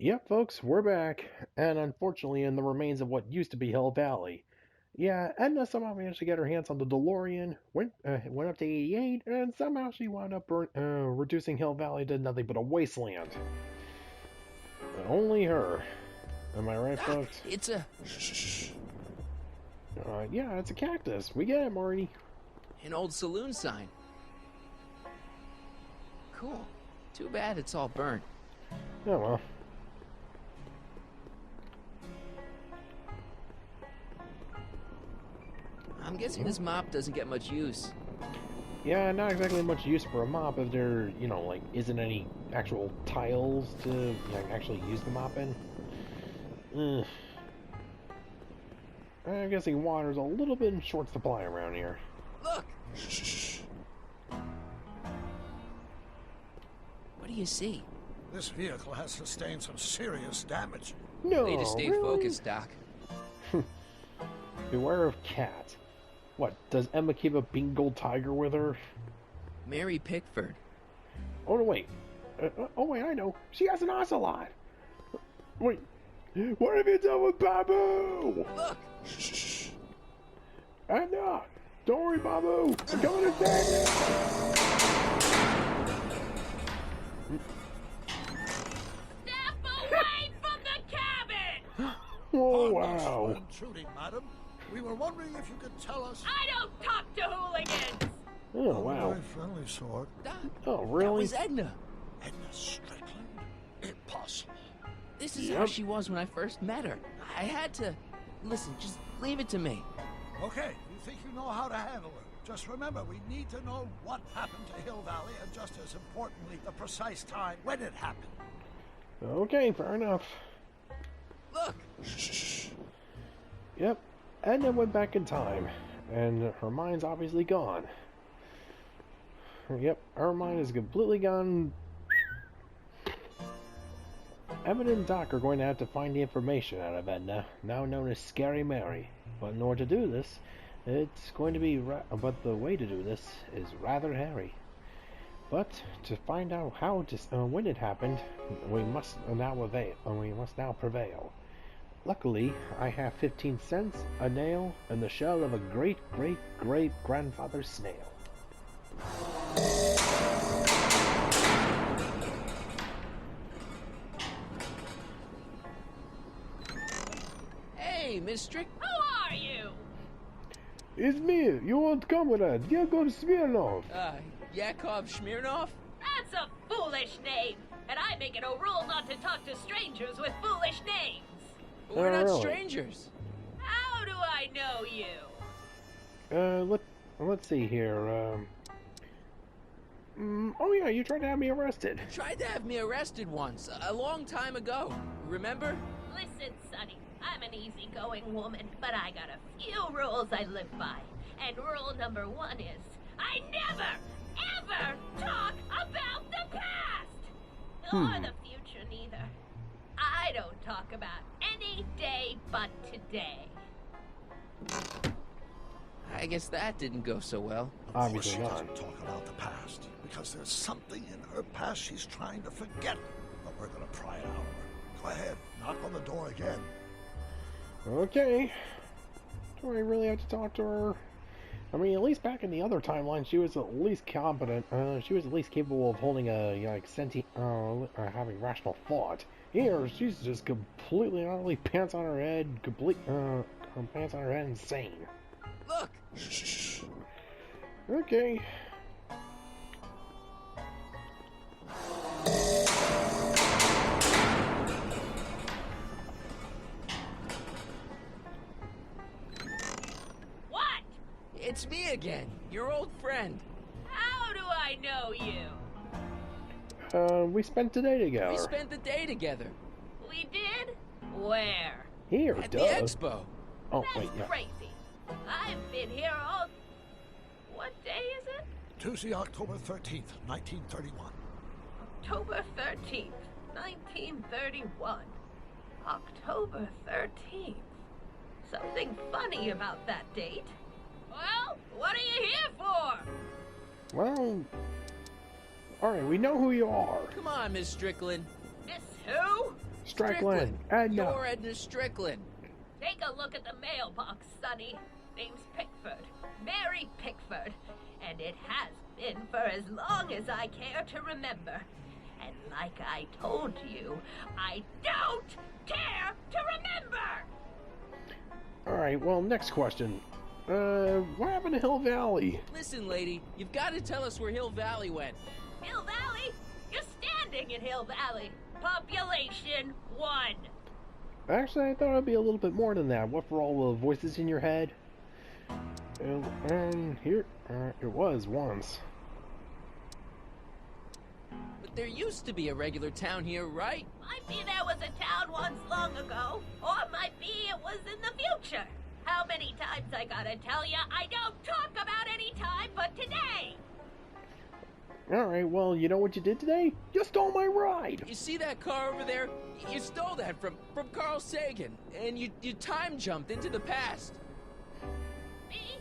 Yep, folks, we're back, and unfortunately in the remains of what used to be Hill Valley. Yeah, Edna somehow managed to get her hands on the DeLorean, went up to 88, and somehow she wound up reducing Hill Valley to nothing but a wasteland. Only her. Am I right, folks? It's a... Shh. Yeah, it's a cactus. We get it, Marty. an old saloon sign. Cool. Too bad it's all burnt. Oh, well. I'm guessing this mop doesn't get much use. Yeah, not exactly much use for a mop if there, like, isn't any actual tiles to actually use the mop in. I'm guessing water's a little bit in short supply around here. Look! Shh. What do you see? This vehicle has sustained some serious damage. No, Way to stay really? focused, Doc. Beware of cat. What, does Emma keep a Bengal tiger with her? Mary Pickford. Oh, no, wait. Wait, I know. She has an ocelot. Wait, what have you done with Babu? Look! Shh. Anna, don't worry, Babu. I'm coming to save you. Step away from the cabin! Oh, Pardon us wow. for intruding, madam. We were wondering if you could tell us. I don't talk to hooligans! Oh, wow. Very friendly sort. Doc, Oh, that really? was Edna. Edna Strickland? Impossible. This is Yep. how she was when I first met her. I had to... Listen, just leave it to me. Okay, you think you know how to handle her. Just remember, we need to know what happened to Hill Valley, and just as importantly, the precise time when it happened. Okay, fair enough. Look! Shh. Yep, Edna went back in time, and her mind's obviously gone. Yep, her mind is completely gone. Emmett and Doc are going to have to find the information out of Edna, now known as Scary Mary. But in order to do this, it's going to be but the way to do this is rather hairy. But to find out how when it happened, we must now prevail. Luckily, I have 15 cents, a nail, and the shell of a great-great-great-grandfather's snail. Hey, Miss Strick... Who are you? It's me, your old comrade, Yakov Smirnov. Yakov Smirnov? That's a foolish name, and I make it a rule not to talk to strangers with foolish names. We're not really? strangers. How do I know you? Let's see here, oh yeah, you tried to have me arrested. Tried to have me arrested once, a long time ago. Remember? Listen, Sonny, I'm an easygoing woman, but I got a few rules I live by. And rule number 1 is, I never, ever talk about the past! Or the future, neither. I don't talk about any day but today. I guess that didn't go so well. Of course Obviously she not. doesn't talk about the past, because there's something in her past she's trying to forget. But we're gonna pry it out of her. Go ahead, knock on the door again. Okay. Do I really have to talk to her? I mean, at least back in the other timeline, she was at least competent. She was at least capable of holding a, sentient, having rational thought. Here, she's just completely and utterly pants on her head, pants on her head insane. Look! Shh. Okay. What? It's me again, your old friend. How do I know you? We spent today together. We spent the day together. We did? Where? Here, At the duh. expo. Oh, That's wait, yeah. crazy. I've been here all... What day is it? Tuesday, October 13th, 1931. October 13th, 1931. October 13th. Something funny about that date. Well, what are you here for? Well, alright, we know who you are. Come on, Miss Strickland. Miss who? Strickland. Edna. You're Edna Strickland. Take a look at the mailbox, Sonny. Name's Pickford. Mary Pickford. And it has been for as long as I care to remember. And like I told you, I don't care to remember! Alright, well, next question. What happened to Hill Valley? Listen, lady, you've got to tell us where Hill Valley went. Hill Valley? You're standing in Hill Valley. Population 1. Actually, I thought it'd be a little bit more than that. What for all the voices in your head? And here, it was once. But there used to be a regular town here, right? Might be there was a town once long ago, or might be it was in the future. How many times I gotta tell ya, I don't talk about any time but today! Alright, well, you know what you did today? You stole my ride! You see that car over there? You stole that from Carl Sagan, and you time jumped into the past. Me?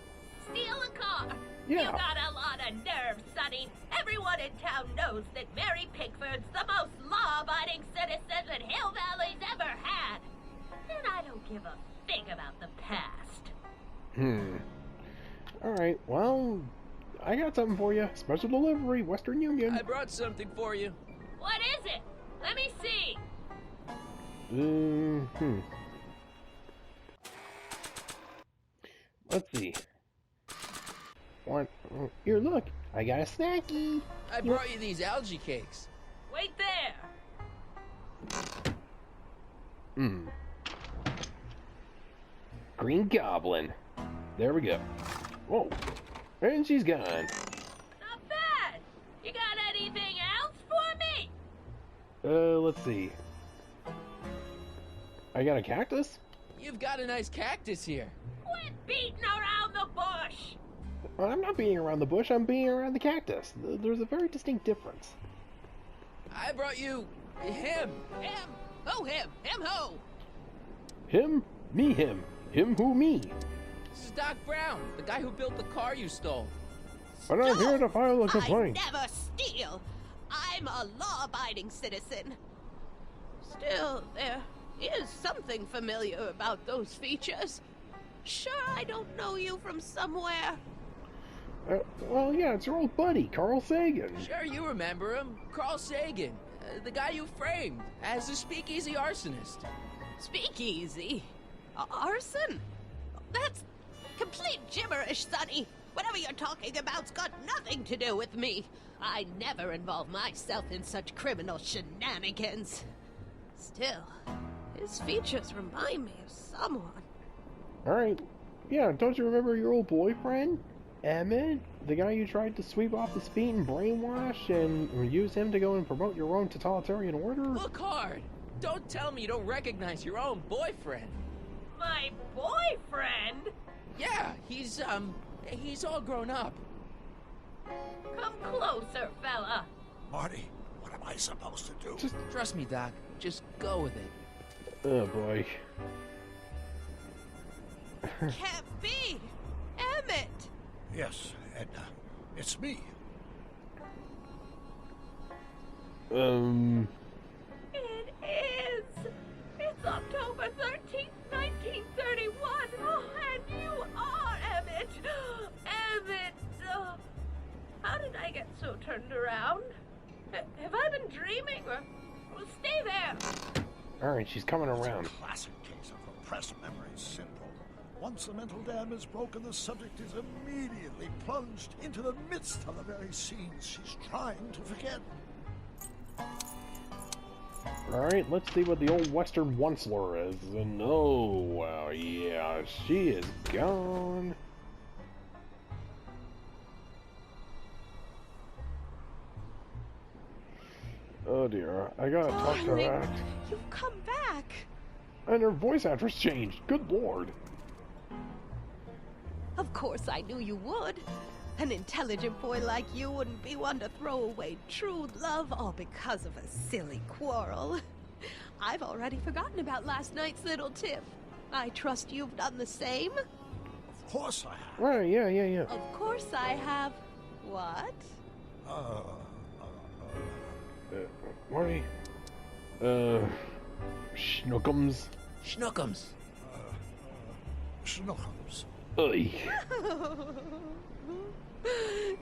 Steal a car? Yeah. You got a lot of nerve, Sonny. Everyone in town knows that Mary Pickford's the most law-abiding citizen that Hill Valley's ever had. And I don't give a thing about the past. Alright, well, I got something for you. Special delivery, Western Union. I brought something for you. What is it? Let me see. Let's see. What? Here, look. I got a snacky. I brought you these algae cakes. Wait there. Green Goblin. There we go. Whoa. And she's gone. Not bad. You got anything else for me? Let's see. I got a cactus? You've got a nice cactus here. Quit beating around the bush. I'm not beating around the bush, I'm beating around the cactus. There's a very distinct difference. I brought you him. Him? Who him? Him who? Him, me him. Him who me. This is Doc Brown, the guy who built the car you stole. But I'm here to file a complaint. I never steal. I'm a law-abiding citizen. Still, there is something familiar about those features. Sure, I don't know you from somewhere. Well, yeah, it's your old buddy, Carl Sagan. Sure, you remember him. Carl Sagan, the guy you framed as a speakeasy arsonist. Speakeasy? Arson? That's complete gibberish, Sonny. Whatever you're talking about's got nothing to do with me. I never involve myself in such criminal shenanigans. Still, his features remind me of someone. Alright, yeah, don't you remember your old boyfriend? Emmett? The guy you tried to sweep off his feet and brainwash and use him to go and promote your own totalitarian order? Look hard. Don't tell me you don't recognize your own boyfriend. My boyfriend? Yeah, he's all grown up. Come closer, fella. Marty, what am I supposed to do? Just, Trust me, Doc. Just go with it. oh boy. Can't be! Emmett! Yes, Edna. It's me. It is. It's October 13th, 1931. Oh, and you are Emmett. Emmett. How did I get so turned around? Have I been dreaming? Well, stay there. Alright, she's coming around. Classic case of repressed memory syndrome. Once the mental dam is broken, the subject is immediately plunged into the midst of the very scenes she's trying to forget. Alright, let's see what the old Western Onceler is. And oh, wow, yeah, she is gone. Oh dear, I gotta talk to Darling, that. you've come back. And her voice actress changed. Good lord. Of course I knew you would. An intelligent boy like you wouldn't be one to throw away true love all because of a silly quarrel. I've already forgotten about last night's little tiff. I trust you've done the same? Of course I have. Right, yeah. Of course I have. What? Marty? Schnookums. Schnookums. Schnookums. Ugh.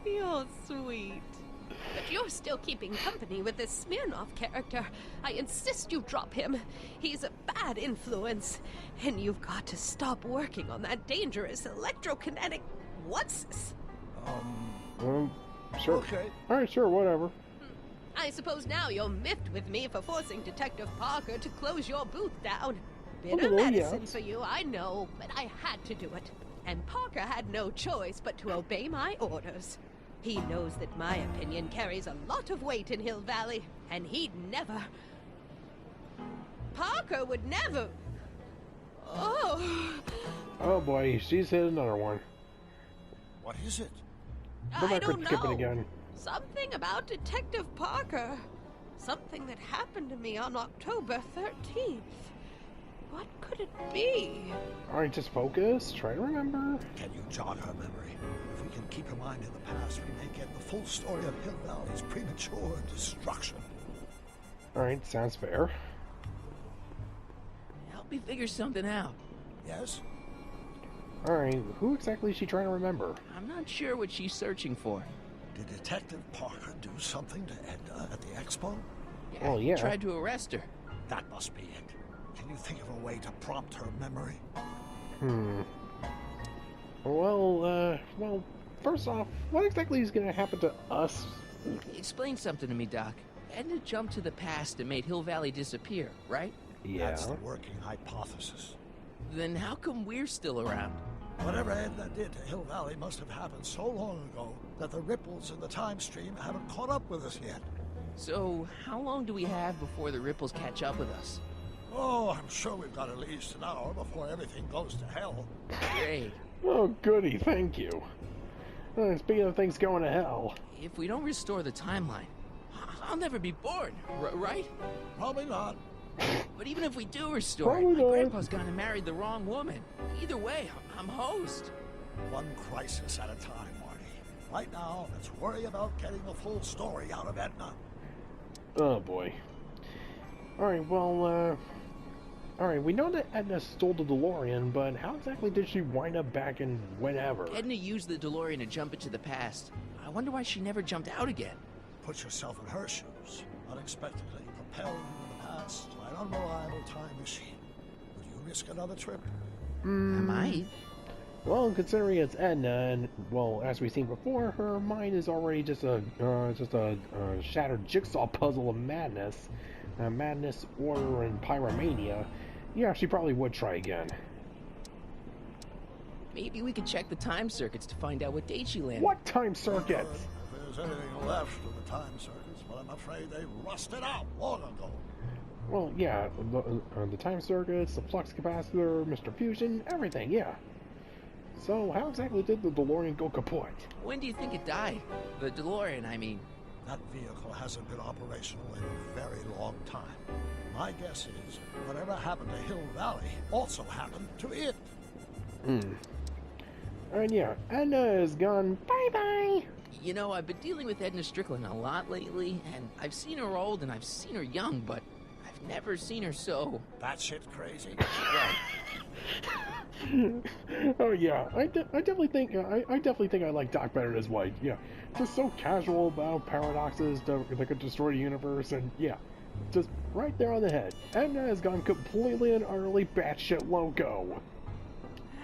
You're sweet. But you're still keeping company with this Smirnoff character. I insist you drop him. He's a bad influence. And you've got to stop working on that dangerous electrokinetic... What's this? Sure. Okay. Alright, sure, whatever. I suppose now you're miffed with me for forcing Detective Parker to close your booth down. Bitter Oh, medicine yes. for you, I know, but I had to do it. And Parker had no choice but to obey my orders. He knows that my opinion carries a lot of weight in Hill Valley, and he'd never... Parker would never... Oh... Oh boy, she's hit another one. What is it? Go I back don't and skip it know. again. Something about Detective Parker. Something that happened to me on October 13th. What could it be? Alright, just focus. Try to remember. Can you jog her memory? If we can keep her mind in the past, we may get the full story of Hill Valley's premature destruction. Alright, sounds fair. Help me figure something out. Yes? Alright, who exactly is she trying to remember? I'm not sure what she's searching for. Did Detective Parker do something to Edna at the expo? Well, he yeah. tried to arrest her. That must be it. Can you think of a way to prompt her memory? Well, first off, what exactly is going to happen to us? Explain something to me, Doc. Edna jumped to the past and made Hill Valley disappear, right? Yeah. That's the working hypothesis. Then how come we're still around? Whatever Edna did to Hill Valley must have happened so long ago that the ripples in the time stream haven't caught up with us yet. So, how long do we have before the ripples catch up with us? Oh, I'm sure we've got at least an hour before everything goes to hell. Great. Oh, goody, thank you. Speaking of things going to hell. If we don't restore the timeline, I'll never be born, right? Probably not. But even if we do restore it, Probably my not. grandpa's gonna marry the wrong woman. Either way, I'm host. One crisis at a time, Marty. Right now, let's worry about getting the full story out of Edna. Oh, boy. Alright, well, alright, we know that Edna stole the DeLorean, but how exactly did she wind up back in whenever? Edna used the DeLorean to jump into the past. I wonder why she never jumped out again. Put yourself in her shoes. Unexpectedly propelled into the past by an unreliable time machine. Would you risk another trip? I might. Well, considering it's Edna, and, well, as we've seen before, her mind is already just a shattered jigsaw puzzle of madness. Madness, order, and pyromania. Yeah, she probably would try again. Maybe we could check the time circuits to find out what date she landed. What time circuits? If there's anything left of the time circuits, but I'm afraid they rusted out long ago. Well, yeah, the time circuits, the flux capacitor, Mr. Fusion, everything, yeah. So, how exactly did the DeLorean go kaput? When do you think it died? The DeLorean, I mean. That vehicle hasn't been operational in a very long time. My guess is whatever happened to Hill Valley also happened to it. And yeah, Edna is gone. Bye-bye! You know, I've been dealing with Edna Strickland a lot lately, and I've seen her old and I've seen her young, but I've never seen her so... That shit crazy. Right. Oh yeah, I definitely think I like Doc better than his wife. Yeah, just so casual about paradoxes that could destroy the universe, and yeah, just right there on the head. Edna has gone completely and utterly batshit loco.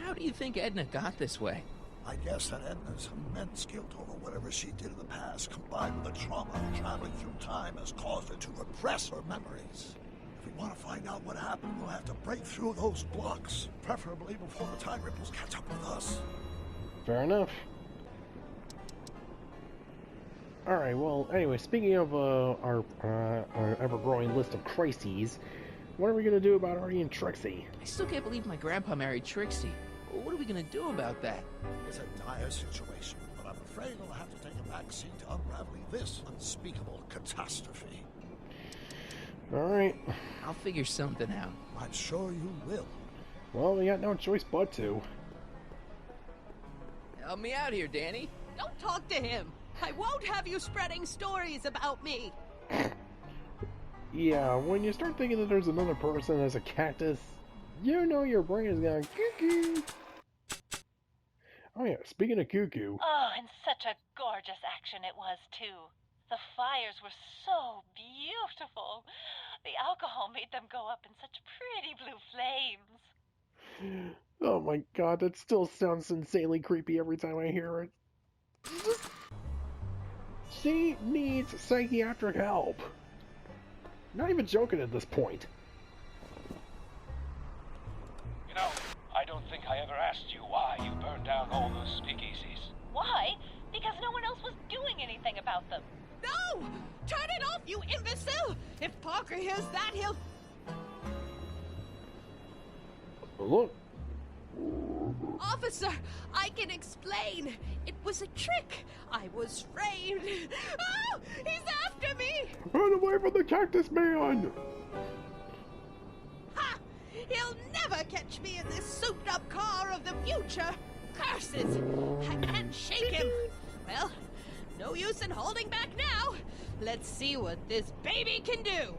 How do you think Edna got this way? I guess that Edna's immense guilt over whatever she did in the past, combined with the trauma of traveling through time, has caused her to repress her memories. If we want to find out what happened, we'll have to break through those blocks, preferably before the time ripples catch up with us. Fair enough. Alright, well, anyway, speaking of our ever-growing list of crises, what are we going to do about Artie and Trixie? I still can't believe my grandpa married Trixie. What are we gonna do about that? It's a dire situation, but I'm afraid I'll have to take a back seat to unraveling this unspeakable catastrophe. Alright, I'll figure something out. I'm sure you will. well, we got no choice but to. Help me out here, Danny. Don't talk to him. I won't have you spreading stories about me. Yeah, when you start thinking that there's another person as a cactus, you know your brain is going cuckoo. Oh yeah, speaking of cuckoo, Oh, and such a gorgeous action it was, too. The fires were so beautiful. The alcohol made them go up in such pretty blue flames. oh my god, that still sounds insanely creepy every time I hear it. She needs psychiatric help. Not even joking at this point. You know, I don't think I ever asked you why you burned down all those speakeasies. Why? Because no one else was doing anything about them. No! Turn it off, you imbecile! If Parker hears that, he'll... Look, Officer, I can explain. It was a trick. I was framed. Oh, he's after me! run away from the cactus man! Ha! He'll never catch me in this souped-up car of the future. Curses! I can't shake him. Well, no use in holding back now. Let's see what this baby can do.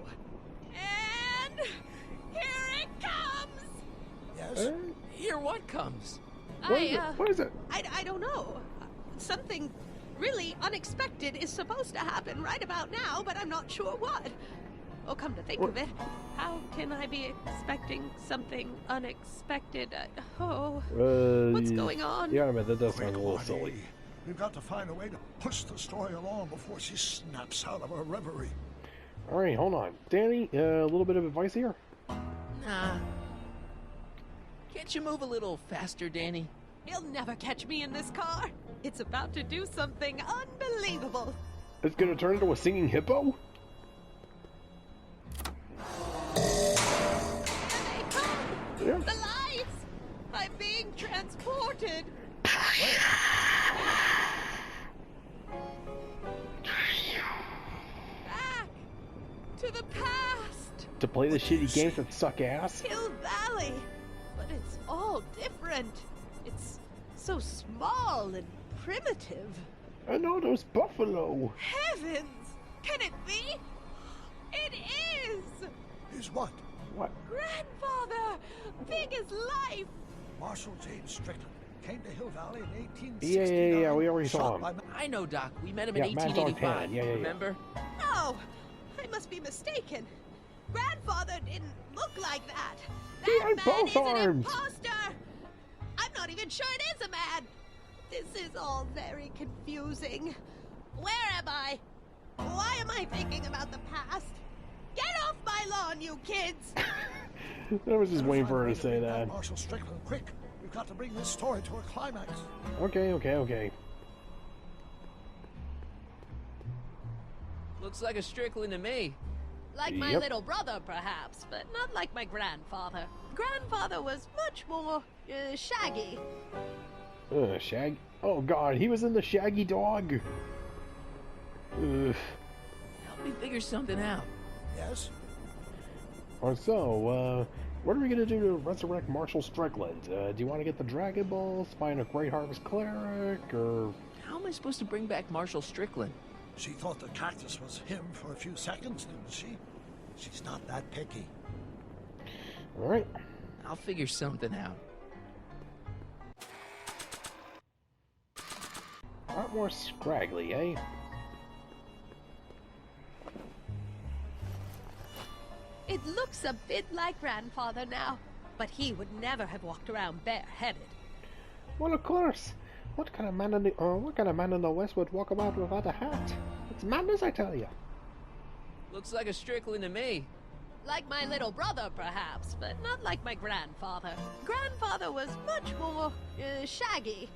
And here it comes! Yes? Here what comes? What is it? I don't know. Something really unexpected is supposed to happen right about now, but I'm not sure what. Oh, come to think of it, how can I be expecting something unexpected? What's going on? Yeah, I mean, that does Quick, sound a little Marty. silly. We've got to find a way to push the story along before she snaps out of her reverie. Alright, hold on. Danny, a little bit of advice here. Nah. Can't you move a little faster, Danny? He'll never catch me in this car. It's about to do something unbelievable. It's gonna turn into a singing hippo? Here they come! Yeah. The lights! I'm being transported! Back to the past! To play the shitty games that suck ass? Hill Valley! But it's all different. It's so small and primitive. And all those buffalo. Heavens! Can it be? It is! Is what? What? Grandfather! Big as life! Marshal James Strickland came to Hill Valley in 1869. Yeah, we already saw shot him. by I know, Doc. We met him Yeah, in Matt's on 1885. hand. Yeah. Remember? No! I must be mistaken. Grandfather didn't look like that. He That had man both is an arms. imposter! I'm not even sure it is a man. This is all very confusing. Where am I? Why am I thinking about the past? Get off my lawn, you kids! I was just waiting for her Find a way to say bring back that. Marshal Strickland, quick! We've got to bring this story to a climax. Okay. Looks like a Strickland to me. Like my Yep. little brother, perhaps, but not like my grandfather. Grandfather was much more shaggy. Shag. Oh god, he was in the Shaggy Dog. Ugh. Help me figure something out. Yes? So, what are we gonna do to resurrect Marshal Strickland? Do you want to get the Dragon Balls, find a Great Harvest Cleric, or... How am I supposed to bring back Marshal Strickland? She thought the cactus was him for a few seconds, didn't she? She's not that picky. Alright. I'll figure something out. A lot more scraggly, eh? It looks a bit like grandfather now, but he would never have walked around bareheaded. Well, of course. What kind of man in the West would walk about without a hat? It's madness, I tell you. Looks like a Strickland to me. Like my little brother, perhaps, but not like my grandfather. Grandfather was much more shaggy.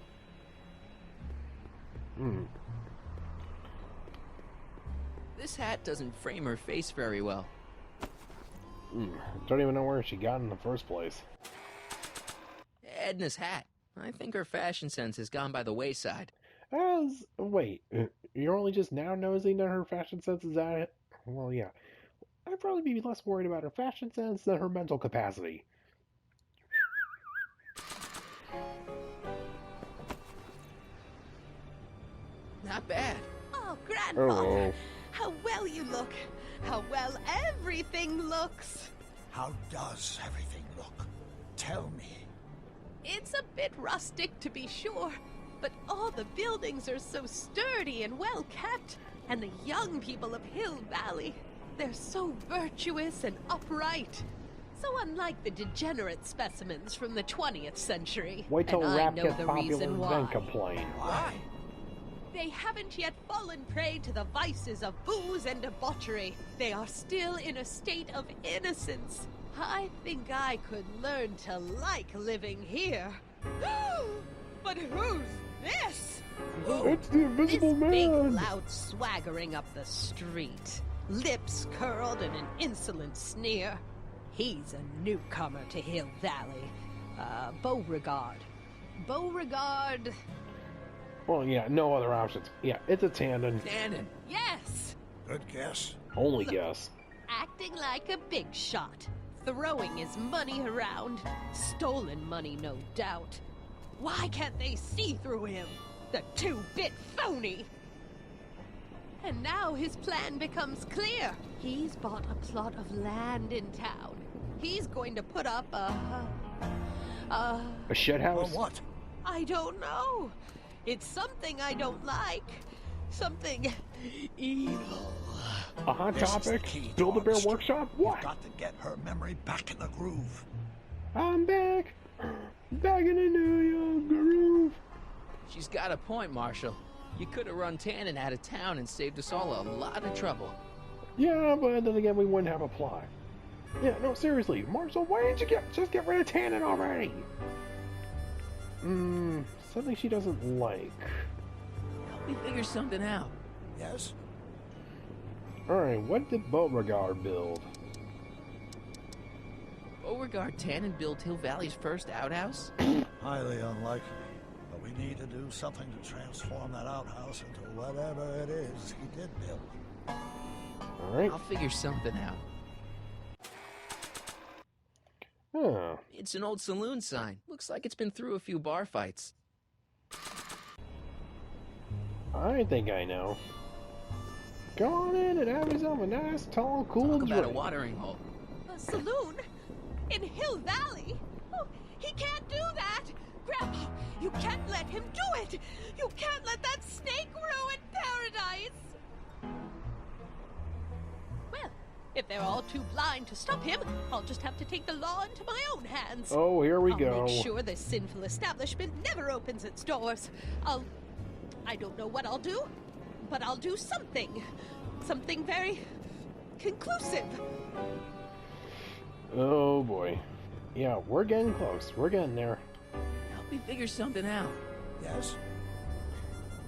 This hat doesn't frame her face very well. Don't even know where she got in the first place. Edna's hat. I think her fashion sense has gone by the wayside. Wait, you're only just now noticing that her fashion sense is at it? Well, yeah. I'd probably be less worried about her fashion sense than her mental capacity. Not bad. Oh, grandfather! Oh. how well you look. How well everything looks. How does everything look? Tell me. It's a bit rustic, to be sure, but all the buildings are so sturdy and well kept. And the young people of Hill Valley, they're so virtuous and upright. So unlike the degenerate specimens from the 20th century. Wait till and I rap know gets the popular reason and why. then complain. Why? They haven't yet fallen prey to the vices of booze and debauchery. They are still in a state of innocence. I think I could learn to like living here. But who's this? It's the Invisible This big, Man! loud swaggering up the street. Lips curled in an insolent sneer. He's a newcomer to Hill Valley. Beauregard. Beauregard... Well, yeah, no other options. Yeah, it's a Tannen. Tannen. Yes! Good guess. Only guess. Acting like a big shot. Throwing his money around. Stolen money, no doubt. Why can't they see through him? The two-bit phony! And now his plan becomes clear. He's bought a plot of land in town. He's going to put up A shed Or house? what? I don't know. It's something I don't like. Something evil. A hot This is the topic? key, Build-A-Bear George. Workshop? You've What? got to get her memory back in the groove. I'm back! Back in the New York groove! She's got a point, Marshall. You could have run Tannen out of town and saved us all a lot of trouble. Yeah, but then again, we wouldn't have a plot. Yeah, no, seriously, Marshall, why didn't you just get rid of Tannen already? Something she doesn't like. Help me figure something out. Yes? Alright, what did Beauregard build? Beauregard Tannen built Hill Valley's first outhouse? Highly unlikely. But we need to do something to transform that outhouse into whatever it is he did build. Alright. I'll figure something out. Huh. It's an old saloon sign. Looks like it's been through a few bar fights. I think I know. Go on in and have yourself a nice, tall, cool Talk about a drink. watering hole. A saloon? In Hill Valley? Oh, he can't do that! Grandpa, you can't let him do it! You can't let that snake ruin paradise! Well, if they're all too blind to stop him, I'll just have to take the law into my own hands. Oh, here we I'll go. make sure this sinful establishment never opens its doors. I don't know what I'll do, but I'll do something. Something very conclusive. Oh boy. Yeah, we're getting close. We're getting there. Help me figure something out. Yes?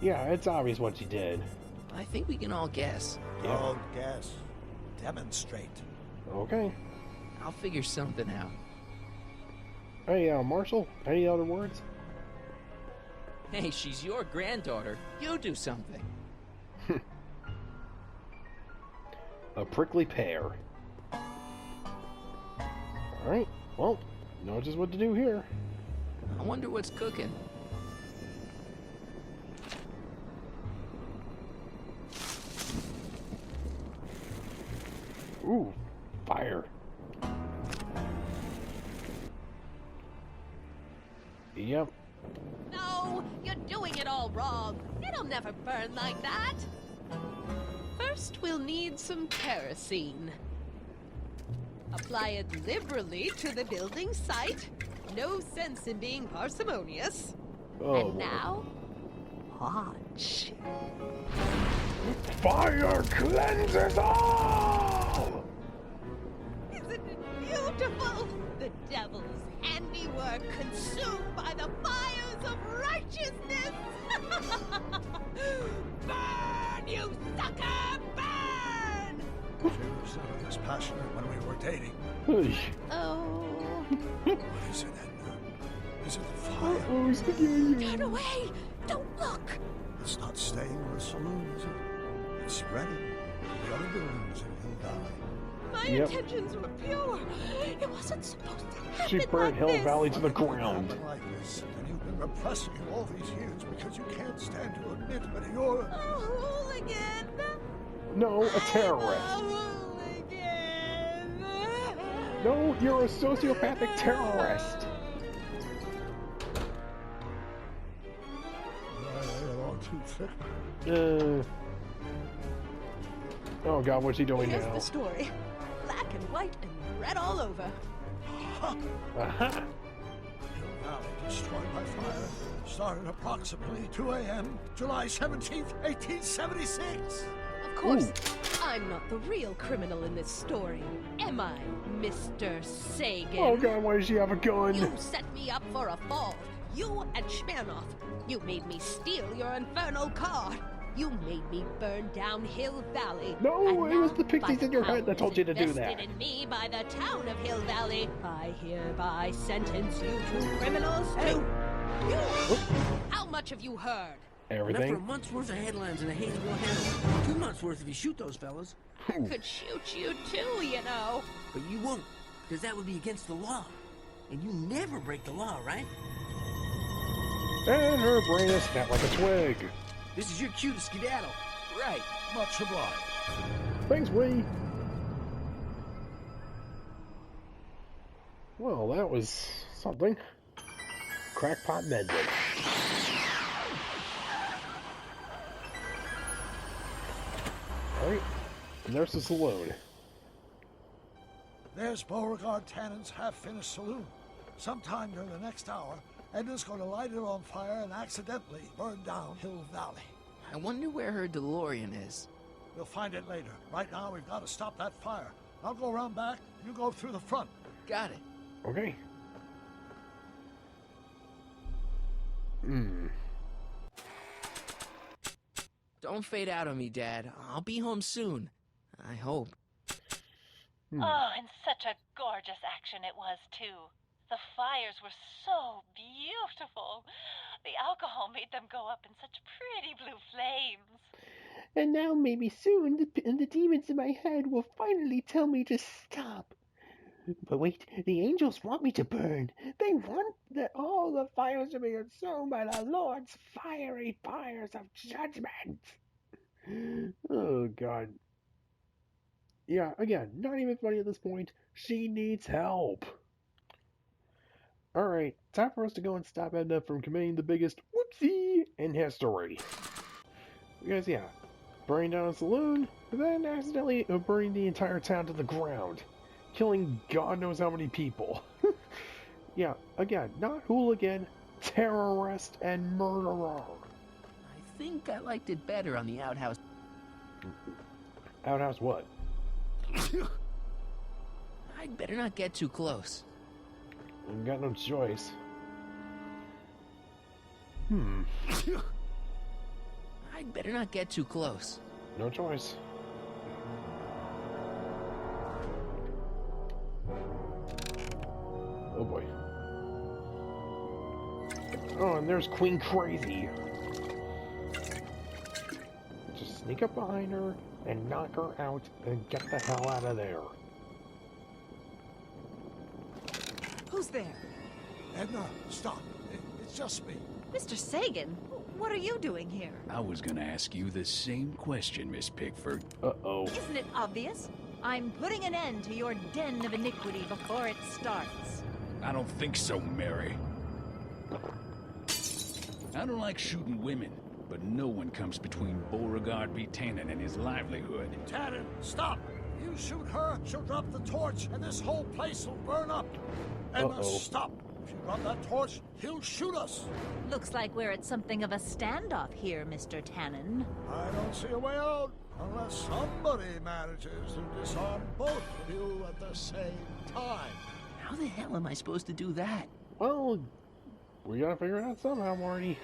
Yeah, it's obvious what you did. I think we can all guess. Yeah. Don't guess. Demonstrate. Okay. I'll figure something out. Hey, Marshall, any other words? Hey, she's your granddaughter. You do something. A prickly pear. Alright, well, know just what to do here. I wonder what's cooking. Ooh, fire. Yep. No, you're doing it all wrong. It'll never burn like that. First, we'll need some kerosene. Apply it liberally to the building site. No sense in being parsimonious. Oh, And now, watch. fire cleanses all! Isn't it beautiful? The devil's handiwork consumed by the fires of righteousness! Burn, you sucker! Burn! She was as passionate when we were dating. Hey. Oh, What is it, Edna? Is it the fire? Oh, spaghetti. turn away! Don't look! It's not staying in a saloon, is it? It's spreading to the other buildings in Hill Valley. My Yep. intentions were pure. It wasn't supposed to happen She burnt like Hill this. Valley to the Nothing could ground. happen like this, and you've been repressing it all these years because you can't stand to admit that you're... A hooligan! No, a terrorist. No, you're a sociopathic terrorist. Oh God, what's he doing Here's now? the story. Black and white and red all over. Aha! Valley destroyed by fire started approximately 2 a.m. July 17th, 1876. Of course, I'm not the real criminal in this story, am I, Mr. Sagan? Oh God, why does she have a gun? You set me up for a fall. You and Smirnoff. You made me steal your infernal car. You made me burn down Hill Valley. No, And it was now, the pixies by in your head that powers told you to do invested that. in me by the town of Hill Valley, I hereby sentence you two criminals to... You! How much have you heard? Enough for a Everything. month's worth of headlines and a Hayesville Herald. 2 months worth if you shoot those fellas. I could shoot you too, you know. But you won't, because that would be against the law. And you never break the law, right? And her brain is snapped like a twig. This is your cue to skedaddle. Right. Much obliged. Thanks, Wee. Well, that was something. Crackpot mended. Alright, there's the saloon. There's Beauregard Tannen's half-finished saloon. Sometime during the next hour, Edna's going to light it on fire and accidentally burn down Hill Valley. I wonder where her DeLorean is. We'll find it later. Right now, we've got to stop that fire. I'll go around back. You go through the front. Got it. Okay. Don't fade out on me, Dad. I'll be home soon. I hope. Oh, and such a gorgeous action it was, too. The fires were so beautiful. The alcohol made them go up in such pretty blue flames. And now maybe soon the demons in my head will finally tell me to stop. But wait, the angels want me to burn. They want that all the fires to be consumed by the Lord's fiery fires of judgment. Oh God. Yeah, again, not even funny at this point. She needs help. Alright, time for us to go and stop Edna from committing the biggest whoopsie in history. Because, yeah, burning down a saloon, then accidentally burning the entire town to the ground, killing God knows how many people. Yeah, again, not hooligan, terrorist, and murderer. I think I liked it better on the outhouse. Outhouse what? I'd better not get too close. I've got no choice. I'd better not get too close. No choice. Oh boy. Oh, and there's Queen Crazy. Just sneak up behind her and knock her out and get the hell out of there. Who's there? Edna, stop. It's just me. Mr. Sagan, what are you doing here? I was gonna ask you the same question, Miss Pickford. Uh-oh. Isn't it obvious? I'm putting an end to your den of iniquity before it starts. I don't think so, Mary. I don't like shooting women, but no one comes between Beauregard B. Tannen and his livelihood. Tannen, stop. You shoot her, she'll drop the torch, and this whole place will burn up. Edna, stop. If you drop that torch, he'll shoot us. Looks like we're at something of a standoff here, Mr. Tannen. I don't see a way out unless somebody manages to disarm both of you at the same time. How the hell am I supposed to do that? Well, we gotta figure it out somehow, Marty.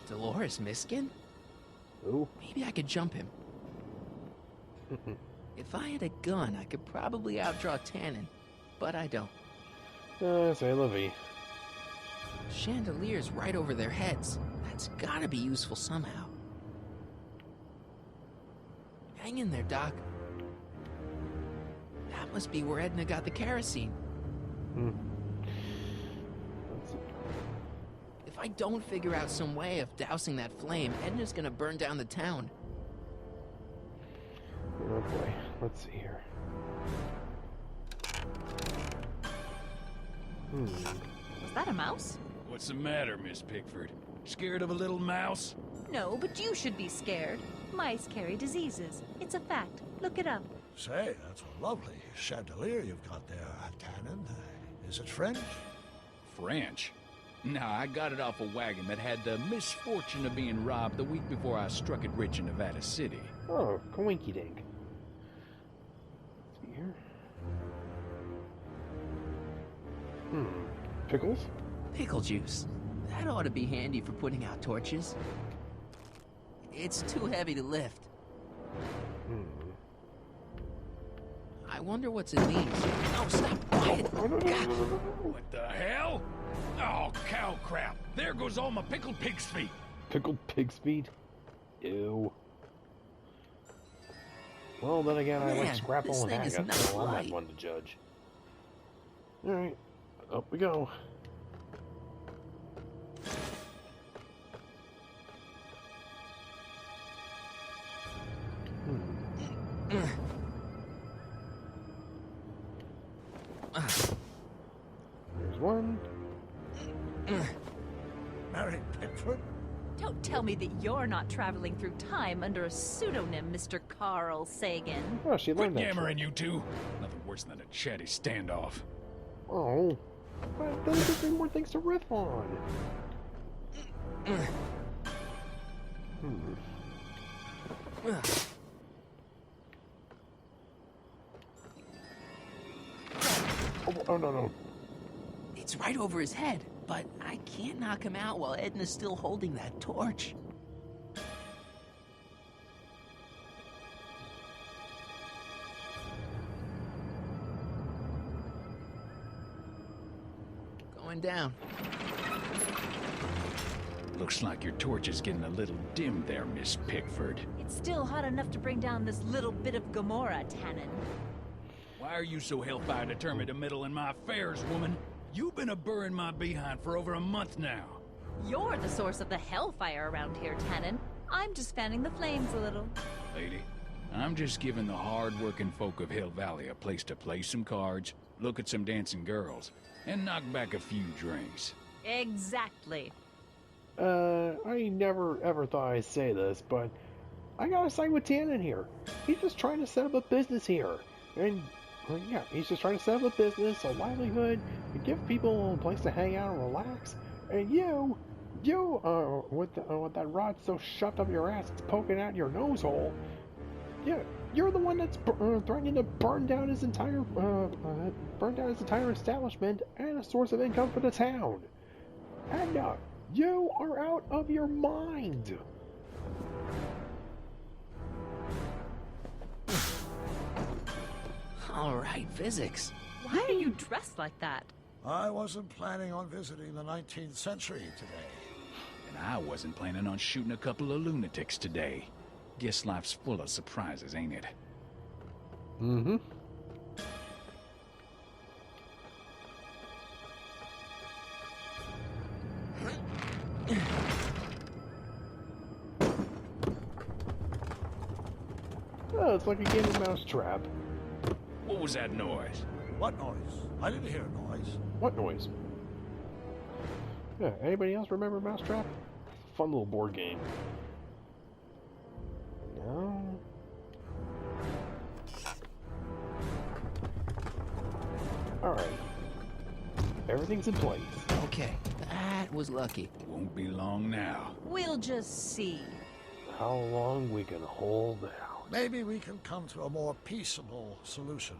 Dolores Miskin? Ooh. Maybe I could jump him. If I had a gun, I could probably outdraw Tannen, but I don't. Say la vie. Chandelier's right over their heads. That's gotta be useful somehow. Hang in there, Doc. That must be where Edna got the kerosene. If I don't figure out some way of dousing that flame, Edna's gonna burn down the town. Oh boy, let's see here. Was that a mouse? What's the matter, Miss Pickford? Scared of a little mouse? No, but you should be scared. Mice carry diseases. It's a fact. Look it up. Say, that's a lovely chandelier you've got there, Tannen. Is it French? French? Nah, I got it off a wagon that had the misfortune of being robbed the week before I struck it rich in Nevada City. Oh, coinky dink. See here. Pickles? Pickle juice. That ought to be handy for putting out torches. It's too heavy to lift. I wonder what's in these. Oh, stop! Quiet! What the hell? Oh, cow crap! There goes all my pickled pig's feet! Pickled pig's feet? Ew. Well, then again, I like Man, scrapple this and thing is agate, not so I'm not light. one to judge. Alright, up we go. There's one. Mary Pickford? Don't tell me that you're not traveling through time under a pseudonym, Mr. Carl Sagan. Oh, she Quit learned that yammering, trick. you two! Nothing worse than a chatty standoff. Oh. But then it gives me more things to riff on. Oh, no, no. It's right over his head, but I can't knock him out while Edna's still holding that torch. Going down. Looks like your torch is getting a little dim there, Miss Pickford. It's still hot enough to bring down this little bit of Gomorrah, Tannen. Why are you so hellfire determined to meddle in my affairs, woman? You've been a-burring my behind for over a month now. You're the source of the hellfire around here, Tannen. I'm just fanning the flames a little. Lady, I'm just giving the hard-working folk of Hill Valley a place to play some cards, look at some dancing girls, and knock back a few drinks. Exactly. I never ever thought I'd say this, but I gotta side with Tannen here. He's just trying to set up a business here. And, well, yeah, he's just trying to set up a business, a livelihood, and give people a place to hang out and relax. And you, with that rod so shoved up your ass, it's poking out your nose hole. Yeah, you're the one that's threatening to burn down his entire establishment and a source of income for the town. And you are out of your mind. All right, physics. Why are you dressed like that? I wasn't planning on visiting the 19th century today. And I wasn't planning on shooting a couple of lunatics today. Guess life's full of surprises, ain't it? Mm-hmm. Oh, it's like a game of mousetrap. What was that noise? What noise? I didn't hear a noise. What noise? Yeah, anybody else remember Mousetrap? Fun little board game. No? Alright. Everything's in place. Okay, that was lucky. Won't be long now. We'll just see. How long we can hold out. Maybe we can come to a more peaceable solution.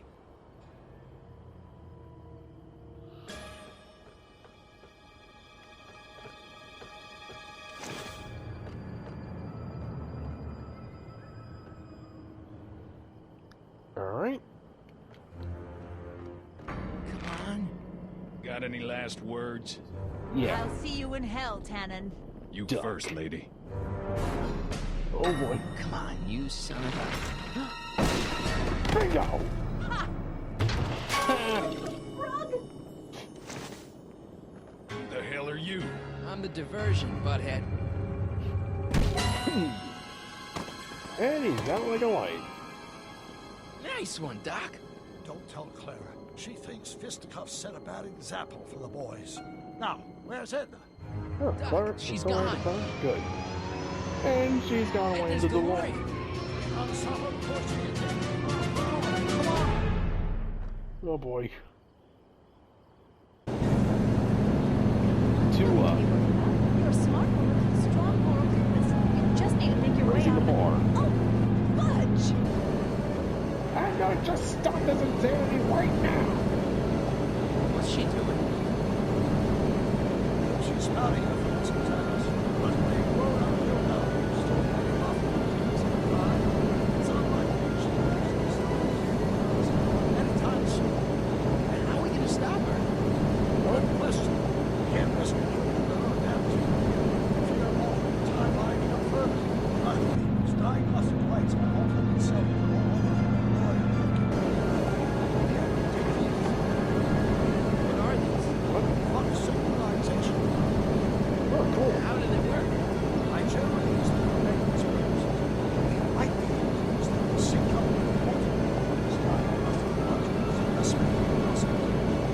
Alright. Come on. Got any last words? Yeah. I'll see you in hell, Tannen. You Duck. first, lady. Oh boy. Come on, you son of Bingo! Who the hell are you? a... I'm the diversion, butthead. And he's out like a light. Nice one, Doc. Don't tell Clara. She thinks fisticuffs set a bad example for the boys. Now, where's Edna? Oh, Doc, Clara, she's Clara gone. the phone? Good. And she's gone away Edna's into the wall. glory. On someone pushing it. Come on. Oh boy. You're a smart woman with a strong moral compass. You just need to make your way Raising out the of it. bar. Oh, fudge! I gotta just stop this insanity right now. What's she doing? She's spouting her from sometimes. But they roll out of your now. Still getting off the it's unlikely she's anytime soon. And how are we gonna stop her? Good question. Can't risk it. Timeline no further. Luckily, these diagnostic lights are altered itself all over. What are these? What synchronization? Oh, cool. How do they work? I generally use them for maintenance purposes. They might be used to sync up with multiple diagnostic modules and estimating process.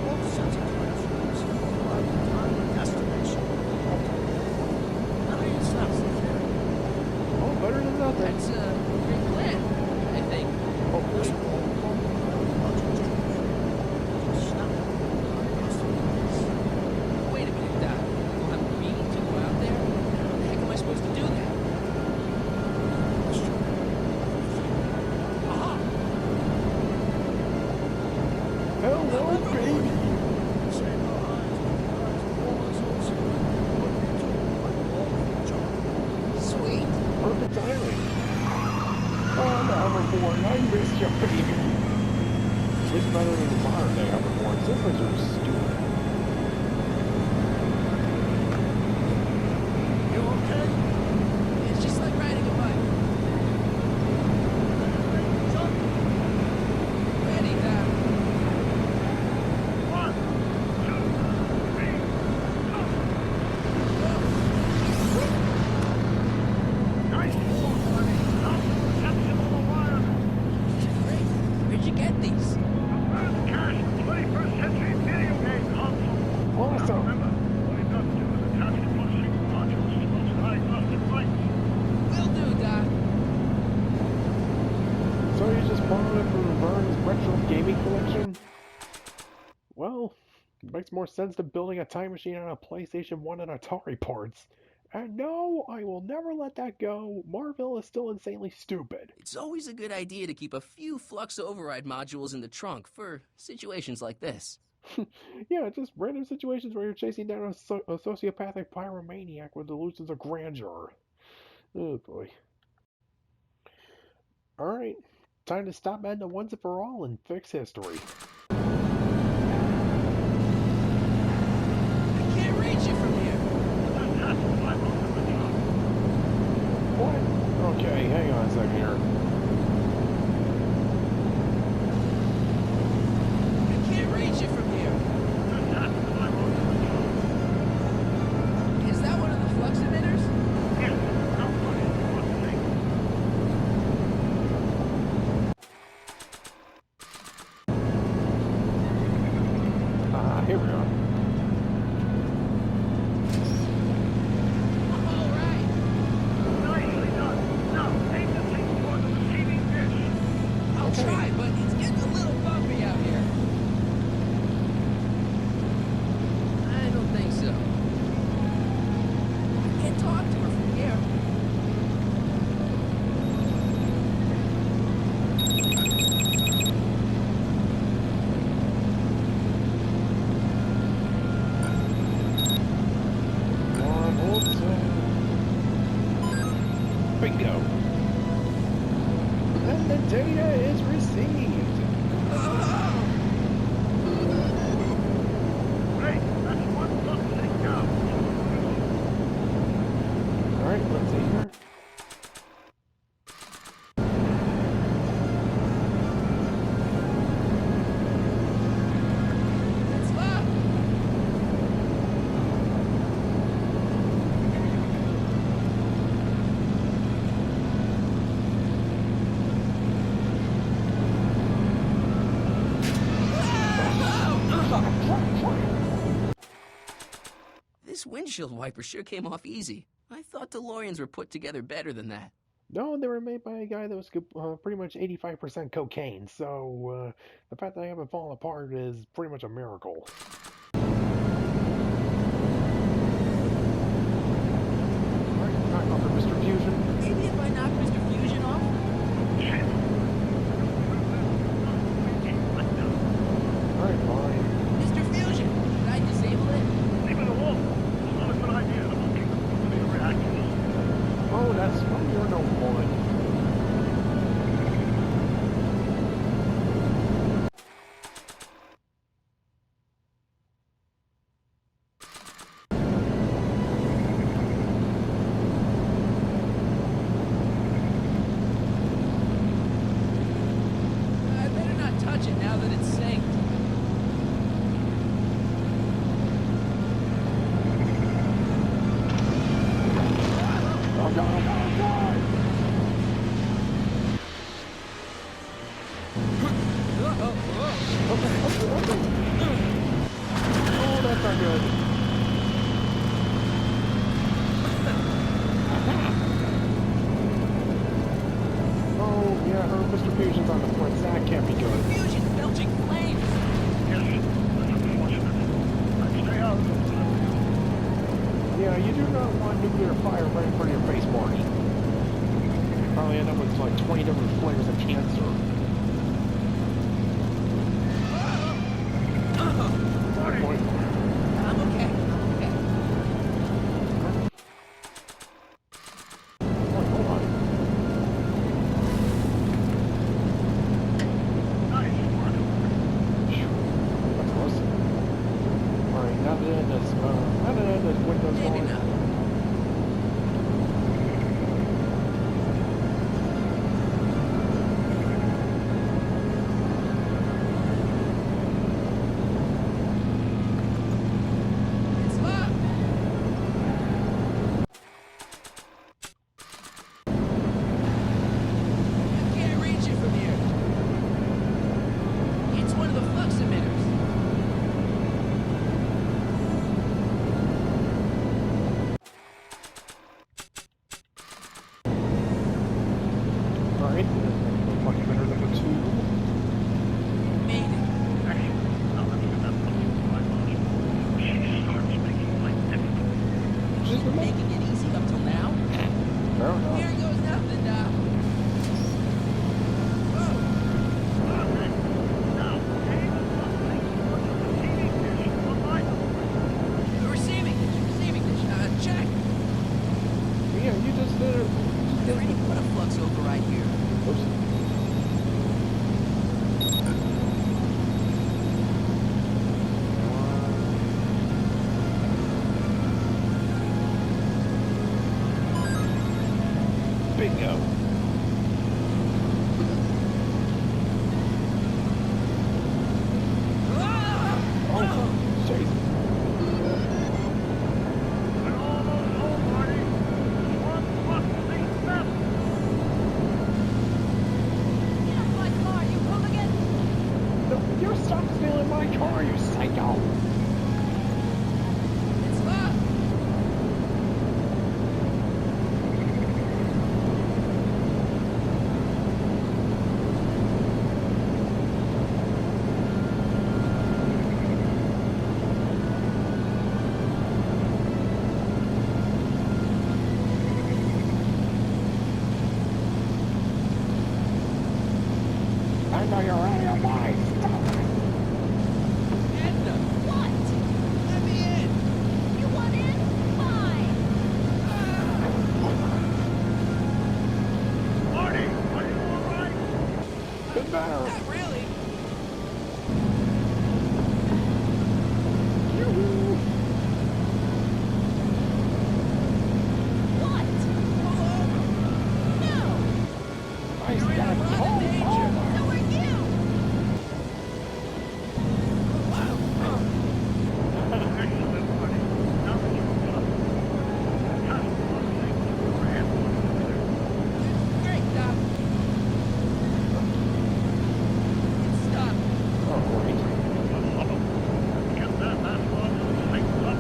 Both sets of transfers provide time estimation of multiple. At least that's the theory. Oh, better than nothing. That's a great plan, I think. This Hopefully. will modules to snap diagnostic lights. Wait a minute, Doc. You'll have me to go out there? How the heck am I supposed to do that? Aha! Hello, baby. Save our eyes, all associated with what we do when all the job. Sweet. Perfect timing. Oh, the hoverboard. I miss you, baby. It's better than the modern day hoverboards. Those things are stupid. You okay? It's just like riding a bike. Jump! Ready, Doc. 1, 2, 3, go! Nice walk, buddy. Now, acceptable environment. Great. Where'd you get these? First cash 21st century video game console. Awesome. Remember, all you've got to do is attach the pushing modules to those diagnostic lights. Will do, Doc. So you just borrowed it from Vern's retro gaming collection? Well, it makes more sense than building a time machine out of PlayStation 1 and Atari parts. And no, I will never let that go. Marvel is still insanely stupid. It's always a good idea to keep a few flux override modules in the trunk for situations like this. Yeah, just random situations where you're chasing down a sociopathic pyromaniac with delusions of grandeur. Oh boy. Alright, time to stop Edna once and for all and fix history. I can't reach it from here. What? Okay, hang on a second here. I can't reach it from here. Is that one of the flux emitters? Here we are. I'm all right. Nicely done. Now, aim the thing toward the receiving dish. I'll try, but it's getting a little bumpy out here. I don't think so. I can't talk to her from here. Bingo. And the data is received. Great, that's one plus thing down. Alright, let's see here. It's locked. windshield wipers sure came off easy. I thought DeLoreans were put together better than that. No, they were made by a guy that was pretty much 85% cocaine, so the fact that I haven't fallen apart is pretty much a miracle. Alright, knock off for Mr. Fusion. Maybe if I knock Mr. Fusion off? Alright, fine. Mr. Fusion, did I disable it? Leave it alone. It's not a good idea to monkey with nuclear reactors. Oh, that's why you're no one. I better not touch it now that it's synced. Oh god, oh god, oh god! Okay. Oh, that's not good. Oh, yeah, her Mr. Fusion's on the fritz. That can't be good. Fusion belching flames! Yes, that's unfortunate. I'd stay out of it. Yeah, you do not want nuclear fire right in front of your face, Marty. Probably end up with like 20 different flavors of cancer. Marty! I'm okay. I'm okay. Hold on. Nice work. That's close. Alright, now that it is Windows Maybe on. not. It's locked! I can't reach it from here. It's one of the flux emitters. Alright, lucky winner number 2. Made it. Hey, now let's get that monkey my boss. She starts making life difficult. Just a minute. Making it easy up till now. Fair enough. Here goes nothing, Doc. Whoa! Okay. Now, aim at something such as a TV dish on my board. Receiving dish. Check. Yeah, you just did it. They already put a flux override here. Oops. Bingo. Oh, sorry. We're almost home, Marty. One plus thing left. Get off my car, you hooligan! No, you stop stealing my car, you psycho. It's locked. I know you're out of your mind. Stop it. Edna, What? let me in. You want in? Fine! Marty, are you all right? Good matter. Not really. Yoo-hoo. What? Pull over. No! Nice You're in a guy. lot of danger. So are you! Excellent, Marty. Now that you've done it. Fantastic one thing you were able to do there. Great, Doc. It's stopped. Oh, great. Get that last one and straightened up.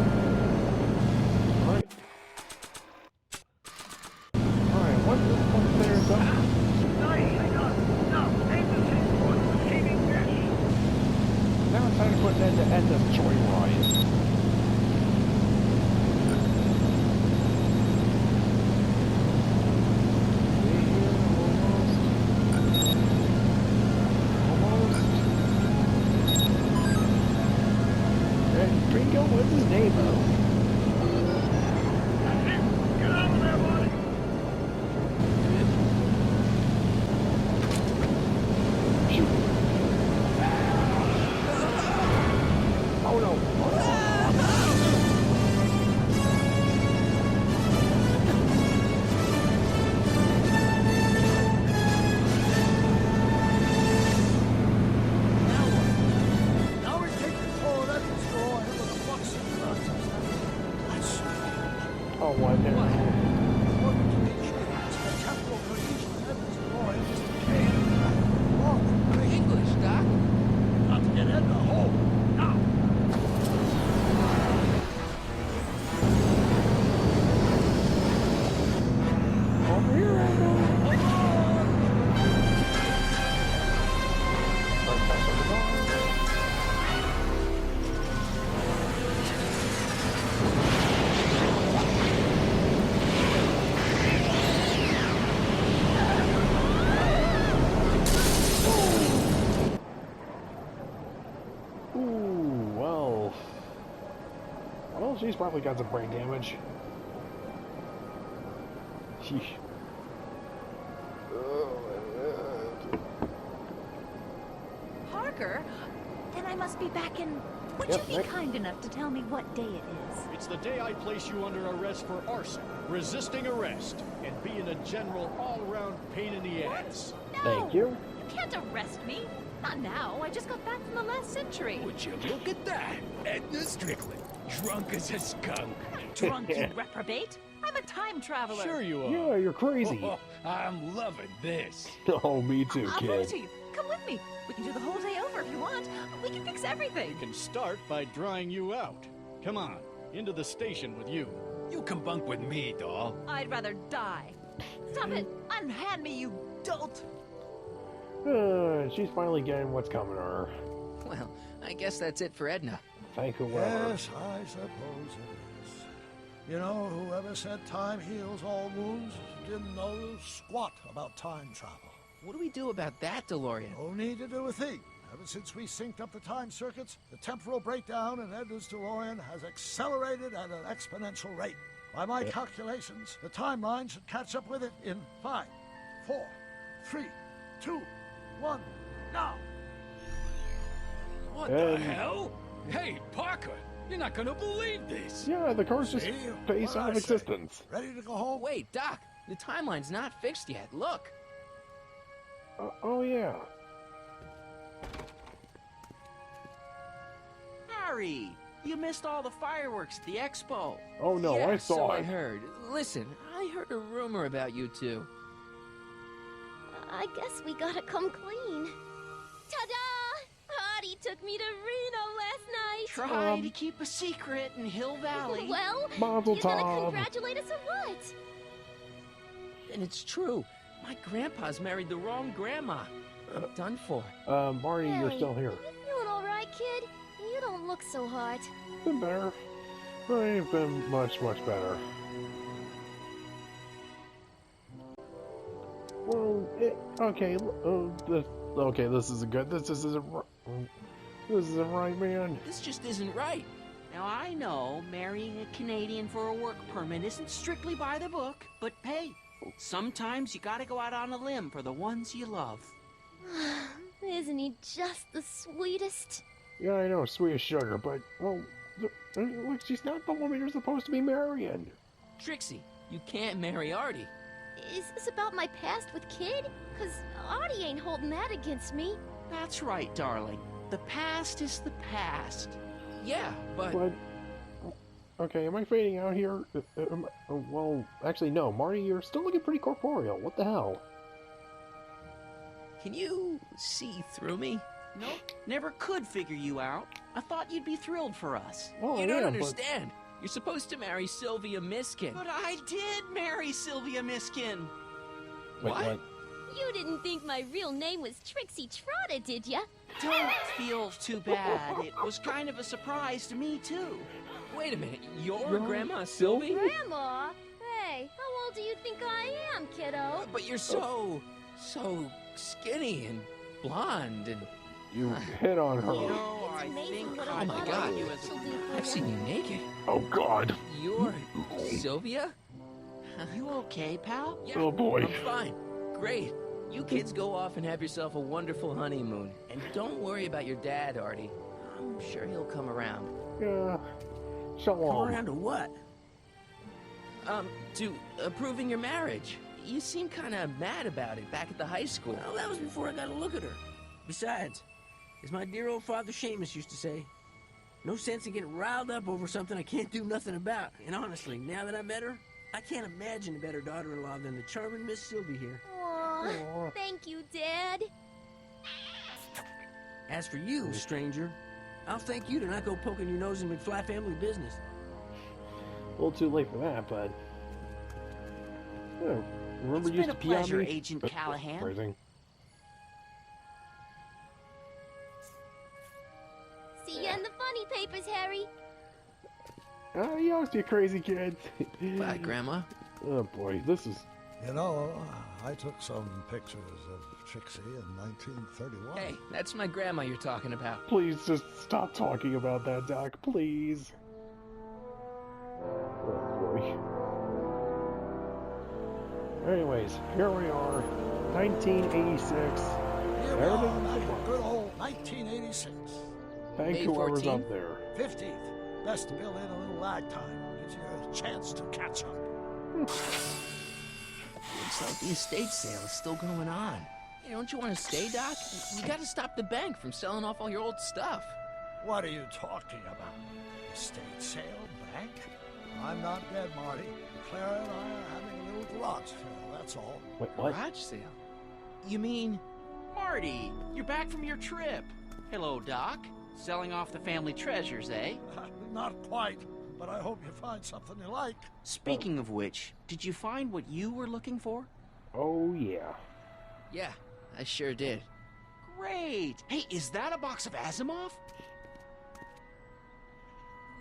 Then to end this joyride. What's his name, though? Get out of there, buddy! Oh no! Now we take control of that destroyer with the flux synchronizers. Oh, what? According to the treaties, the temporal cohesion of that destroyer is decaying. Wrong. English, Doc. Got to get in the hole. Now. Over here, Randall. Ooh, well. Well, she's probably got some brain damage. Sheesh. Parker? Then I must be back in... Would Yep, you be right. kind enough to tell me what day it is? It's the day I place you under arrest for arson, resisting arrest, and being a general all-around pain in the ass. No! Thank you. You can't arrest me. Not now. I just got back from the last century. Would you look at that? Edna Strickland, drunk as a skunk. Drunk, you reprobate. I'm a time traveler. Sure you are. Yeah, you're crazy. Oh, I'm loving this. Oh, me too, I'll prove it kid. to you. Come with me. We can do the whole day over if you want. We can fix everything. We can start by drying you out. Come on, into the station with you. You can bunk with me, doll. I'd rather die. Stop it. Unhand me, you dolt. She's finally getting what's coming to her. Well, I guess that's it for Edna. Thank whoever. Yes, I suppose it is. You know, whoever said time heals all wounds didn't know squat about time travel. What do we do about that, DeLorean? No need to do a thing. Ever since we synced up the time circuits, the temporal breakdown in Edna's DeLorean has accelerated at an exponential rate. By my calculations, the timeline should catch up with it in 5, 4, 3, 2, 1, now! What the hell? Hey, Parker, you're not gonna believe this. Yeah, the car's just See? based What'd out I of say? existence. Ready to go home? Wait, Doc, the timeline's not fixed yet. Look. Oh, yeah. Harry, you missed all the fireworks at the expo. Oh, no, Yeah, I so saw I it. heard. Listen, I heard a rumor about you two. I guess we gotta come clean. Ta-da! Audie took me to Reno last night. Try to keep a secret in Hill Valley. Well, Mazel he's gonna tov. congratulate us or what? And it's true. My grandpa's married the wrong grandma. I'm done for. Marty, you're Hey, still here. You feeling all right, kid? You don't look so hot. Been better. I've been much, much better. Well, okay, this isn't good. This isn't right, man. This just isn't right. Now, I know marrying a Canadian for a work permit isn't strictly by the book, but hey, sometimes you gotta go out on a limb for the ones you love. Isn't he just the sweetest? Yeah, I know, sweet as sugar, but, well, look, she's not the woman you're supposed to be marrying. Trixie, you can't marry Artie. Is this about my past with Kid? 'Cause Audie ain't holding that against me. That's right, darling. The past is the past. Yeah, but... Okay, am I fading out here? Well, actually, no. Marty, you're still looking pretty corporeal. What the hell? Can you see through me? Nope, never could figure you out. I thought you'd be thrilled for us. Well, You don't yeah, understand. You're supposed to marry Sylvia Miskin. But I did marry Sylvia Miskin. Wait, What? You didn't think my real name was Trixie Trotta, did ya? Don't feel too bad. It was kind of a surprise to me, too. Wait a minute, you're Grandma Sylvie? Grandma? Hey, how old do you think I am, kiddo? But you're so skinny and blonde and... You hit on her. You know, I think Oh my God, I've seen you naked. Oh God. You're Sylvia? You okay, pal? Yeah, Oh boy. I'm fine. Great. You kids go off and have yourself a wonderful honeymoon. And don't worry about your dad, Artie. I'm sure he'll come around. Yeah. Come Shalom. around to what? To approving your marriage. You seem kind of mad about it back at the high school. Well, that was before I got a look at her. Besides, as my dear old father Seamus used to say, no sense in getting riled up over something I can't do nothing about. And honestly, now that I met her, I can't imagine a better daughter-in-law than the charming Miss Sylvie here. Aw, thank you, Dad. As for you, stranger, I'll thank you to not go poking your nose in McFly family business. A little too late for that, but... Yeah, remember It's you been used a to pee on pleasure, me? Agent Callahan. Phrasing. See ya in the funny papers, Harry. Adios, you crazy kid. Bye, Grandma. Oh boy, this is... You know, I took some pictures of Trixie in 1931. Hey, that's my grandma you're talking about. Please just stop talking about that, Doc, please. Oh boy. Anyways, here we are, 1986. Here we are, back in good old 1986. Thank May whoever's 14th? up there. 15th. Best to build in a little lag time. Gives you a chance to catch up. Looks like the estate sale is still going on. Hey, don't you want to stay, Doc? You gotta stop the bank from selling off all your old stuff. What are you talking about? Estate sale, bank? I'm not dead, Marty. Clara and I are having a little garage sale, that's all. Wait, what? Garage sale? You mean... Marty, you're back from your trip. Hello, Doc. Selling off the family treasures, eh? Not quite, but I hope you find something you like. Speaking of which, did you find what you were looking for? Oh yeah. Yeah, I sure did. Great! Hey, is that a box of Asimov?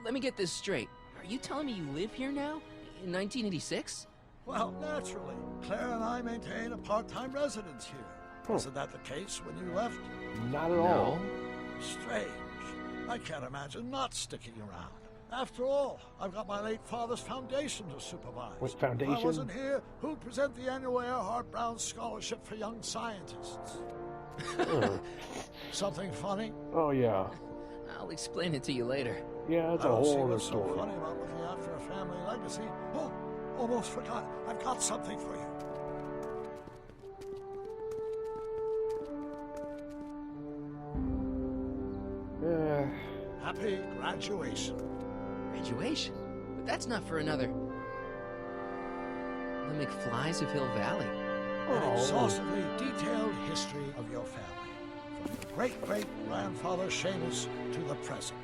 Let me get this straight. Are you telling me you live here now? In 1986? Well, naturally. Claire and I maintain a part-time residence here. Wasn't that the case when you left? Not at all. Strange. I can't imagine not sticking around. After all, I've got my late father's foundation to supervise. What If foundation? I wasn't here, who'd present the annual Earhart Brown Scholarship for Young Scientists? Something funny? Oh yeah. I'll explain it to you later. Yeah, it's I a don't see whole other what's so story. funny about looking after a family legacy. Oh, almost forgot. I've got something for you. Happy graduation. Graduation? But that's not for another... The McFlys of Hill Valley. An exhaustively detailed history of your family, from your great-great-grandfather Seamus to the present.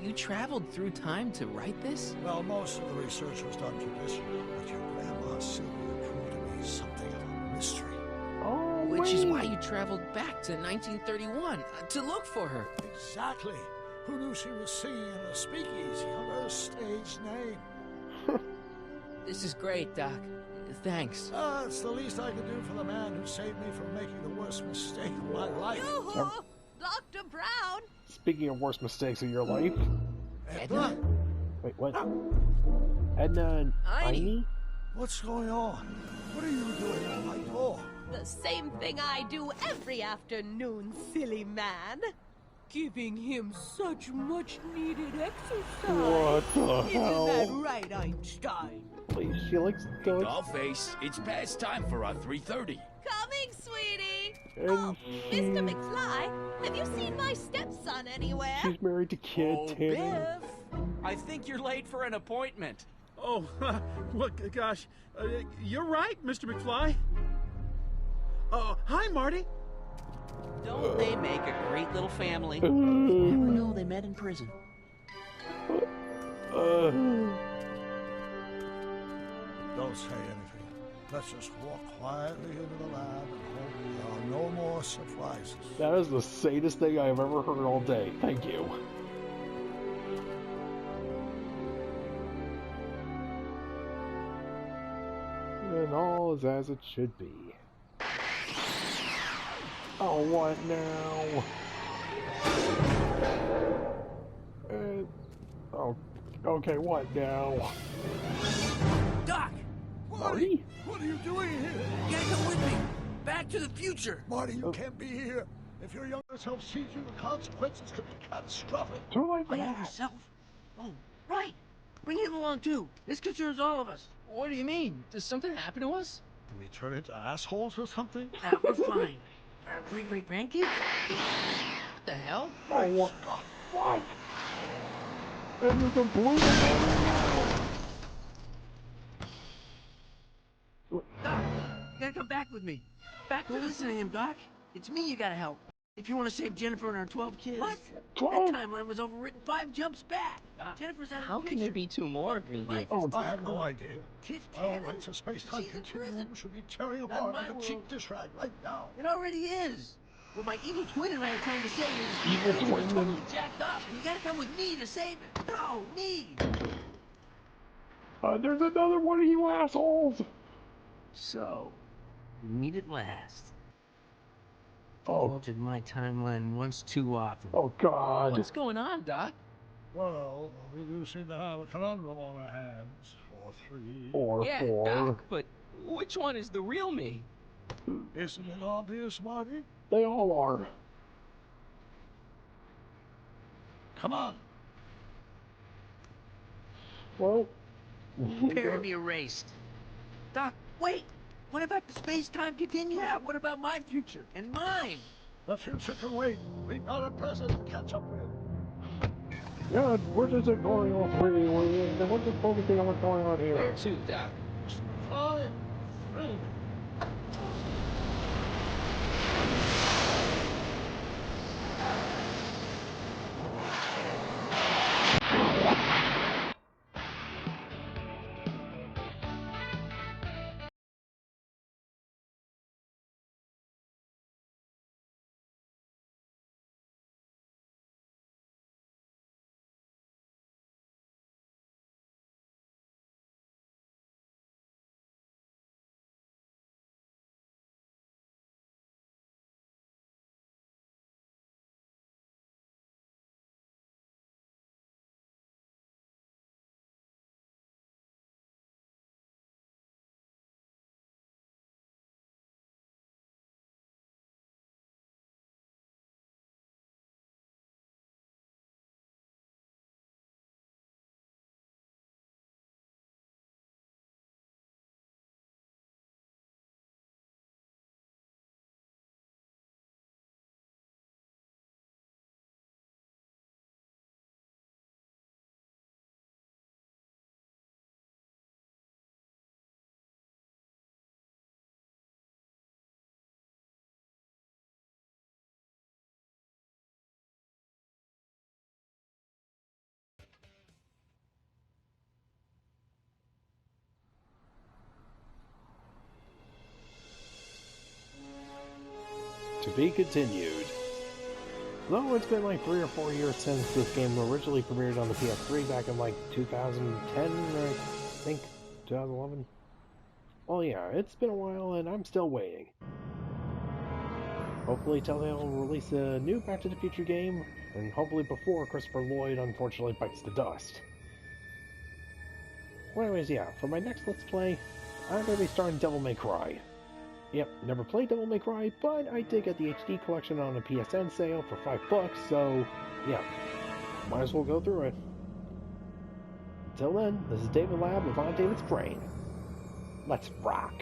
You traveled through time to write this? Well, most of the research was done traditionally, but your grandma Sylvia proved to be something of a mystery. Oh, Which is why you traveled back to 1931, to look for her. Exactly. Who knew she was singing in a speakeasy under a stage name? This is great, Doc. Thanks. It's the least I could do for the man who saved me from making the worst mistake of my life. Yoo-hoo! Dr. Brown! Speaking of worst mistakes of your life. Edna? Wait, what? Edna and Aini? What's going on? What are you doing at my door? The same thing I do every afternoon, silly man. Giving him such much needed exercise. What the hell? Isn't that right, Einstein? Please, she likes dogs. Dollface, it's past time for our 3:30. Coming, sweetie. And Oh, Mr. McFly, have you seen my stepson anywhere? she's married to Kid Oh, Tanner. Biff! I think you're late for an appointment. Oh, look, gosh. You're right, Mr. McFly. Oh, hi, Marty. Don't they make a great little family? You never know, they met in prison. Don't say anything. Let's just walk quietly into the lab and hope there are no more surprises. That is the sanest thing I've ever heard all day. Thank you. And all is as it should be. Oh, what now? Oh, okay, what now? Doc! Marty? What are you doing here? You gotta come with me! Back to the future! Marty, you can't be here. If your younger self sees you, the consequences could be catastrophic. Too late for My younger that. self? Oh, right! Bring him along too. This concerns all of us. What do you mean? Does something happen to us? Did we turn into assholes or something? Nah, we're fine. Our great-great-grandkids? What the hell? Oh, what the fuck? And there's a blue Doc, you gotta come back with me. Back to listen to him, Doc. It's me you gotta help. If you want to save Jennifer and our 12 kids. What? 12? That timeline was overwritten 5 jumps back. Jennifer's out of How the can picture. there be 2 more of you? Oh, I have no idea. Kids All can't. rights of space-time She's in continuum prison. should be tearing Not apart my like a world. cheap dish rag right now. It already is. What my evil twin and I are trying to say is Evil things twin are totally jacked up. And you gotta come with me to save it. No, me. there's another one of you assholes! So, we meet at last. Oh, Altered my timeline once too often. oh God. What's going on, Doc? Well, we do seem to have a conundrum on our hands. 4-3. Or Yeah, 4. Doc, but which one is the real me? Isn't it obvious, Marty? They all are. Come on. Well, Prepare to be erased. Doc, wait! What about the space-time continuum? Yeah, what about my future? And mine? The future can wait. We got a present to catch up with. yeah, where is it going off really? What's the focusing on what's going on here? Where to, Doc? 5, 3. To be continued. Though it's been like 3 or 4 years since this game originally premiered on the PS3 back in like 2010 or I think 2011. Well, yeah, it's been a while and I'm still waiting. Hopefully Telltale will release a new Back to the Future game, and hopefully before Christopher Lloyd unfortunately bites the dust. Well, anyways, yeah, for my next Let's Play, I'm going to be starting Devil May Cry. Yep, never played Devil May Cry, but I did get the HD collection on a PSN sale for $5, so yeah, might as well go through it. Until then, this is David Lab with OnDavidsBrain. Let's rock!